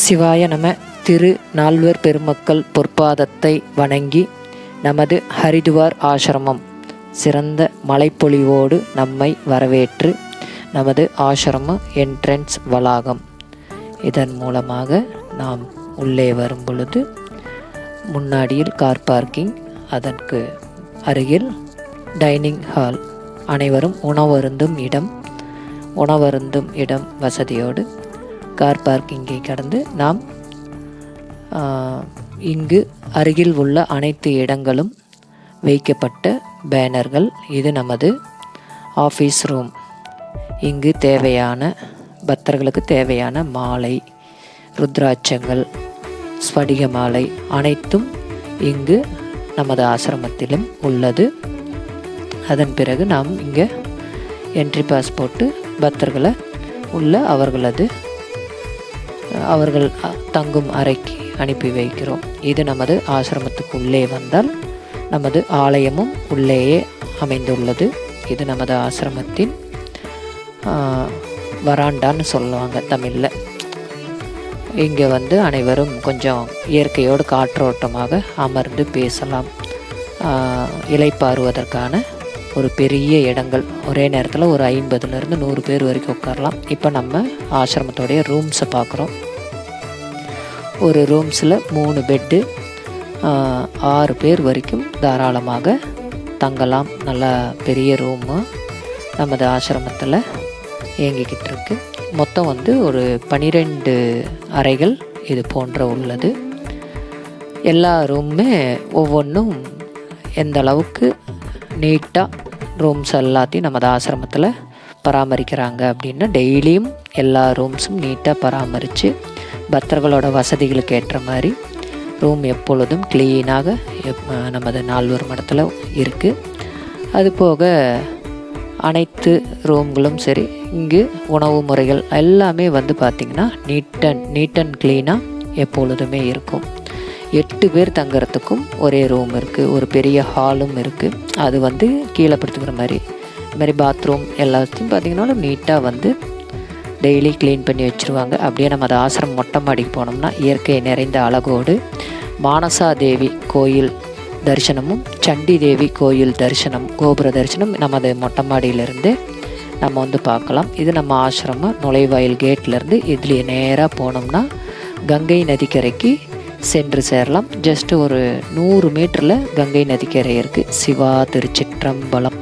சிவாய நம. திரு நால்வர் பெருமக்கள் பொற்பாதத்தை வணங்கி நமது ஹரிதுவார் ஆசிரமம் சிறந்த மழைப்பொழிவோடு நம்மை வரவேற்று நமது ஆசிரம என்ட்ரன்ஸ் வளாகம் இதன் மூலமாக நாம் உள்ளே வரும் பொழுது முன்னாடியில் கார் பார்க்கிங், அதற்கு அருகில் டைனிங் ஹால், அனைவரும் உணவருந்தும் இடம் வசதியோடு கார் பார்க்கிங்கை கடந்து நாம் இங்கு அருகில் உள்ள அனைத்து இடங்களும் வைக்கப்பட்ட பேனர்கள். இது நமது ஆஃபீஸ் ரூம். இங்கு தேவையான பக்தர்களுக்கு தேவையான மாலை, ருத்ராட்சங்கள், ஸ்படிக மாலை அனைத்தும் இங்கு நமது ஆசிரமத்திலும் உள்ளது. அதன் பிறகு நாம் இங்கே என்ட்ரி பாஸ் போட்டு பக்தர்களை உள்ள அவர்கள் தங்கும் அறைக்கு அனுப்பி வைக்கிறோம். இது நமது ஆசிரமத்துக்கு உள்ளே வந்தால் நமது ஆலயமும் உள்ளேயே அமைந்துள்ளது. இது நமது ஆசிரமத்தின் வராண்டான்னு சொல்லுவாங்க தமிழில். இங்கே அனைவரும் கொஞ்சம் இயற்கையோடு காற்றோட்டமாக அமர்ந்து பேசலாம். இளைப்பாறுவதற்கான ஒரு பெரிய இடங்கள், ஒரே நேரத்தில் ஒரு 50லேருந்து 100 பேர் வரைக்கும் உட்காரலாம். இப்போ நம்ம ஆசிரமத்தோடைய ரூம்ஸை பார்க்குறோம். ஒரு ரூம்ஸில் 3 பெட்டு, 6 பேர் வரைக்கும் தாராளமாக தங்கலாம். நல்லா பெரிய ரூமு நமது ஆசிரமத்தில் இயங்கிக்கிட்டு இருக்கு. மொத்தம் ஒரு 12 அறைகள் இது போன்ற உள்ளது. எல்லா ரூமுமே ஒவ்வொன்றும் எந்த அளவுக்கு நீட்டாக ரூம்ஸ் எல்லாத்தையும் நமது ஆசிரமத்தில் பராமரிக்கிறாங்க அப்படின்னா, டெய்லியும் எல்லா ரூம்ஸும் நீட்டாக பராமரித்து பக்தர்களோட வசதிகளுக்கு ஏற்ற மாதிரி ரூம் எப்பொழுதும் க்ளீனாக நமது நால்வர் மடத்தில் இருக்குது. அதுபோக அனைத்து ரூம்களும் சரி, இங்கு உணவு முறைகள் எல்லாமே பார்த்திங்கன்னா நீட் அண்ட் க்ளீனாக எப்பொழுதுமே இருக்கும். 8 பேர் தங்குறதுக்கும் ஒரே ரூம் இருக்குது. ஒரு பெரிய ஹாலும் இருக்குது. அது கீழே படுத்துக்கிற மாதிரி பாத்ரூம் எல்லாத்தையும் பார்த்திங்கன்னா நீட்டாக டெய்லி க்ளீன் பண்ணி வச்சுருவாங்க. அப்படியே நம்ம அது ஆசிரமம் மொட்டை மாடிக்கு போனோம்னா இயற்கை நிறைந்த அழகோடு மானசா தேவி கோயில் தரிசனமும், சண்டி தேவி கோயில் தரிசனம், கோபுர தரிசனம் நமது மொட்டை மாடியிலேருந்து நம்ம பார்க்கலாம். இது நம்ம ஆசிரம நுழைவாயில் கேட்லேருந்து இதுலேயே நேராக போனோம்னா கங்கை நதிக்கரைக்கு சென்று சேரலாம். ஜஸ்ட் ஒரு 100 மீட்டரில் கங்கை நதிக்கரை இருக்குது. சிவா திருச்சிற்றம்பலம்.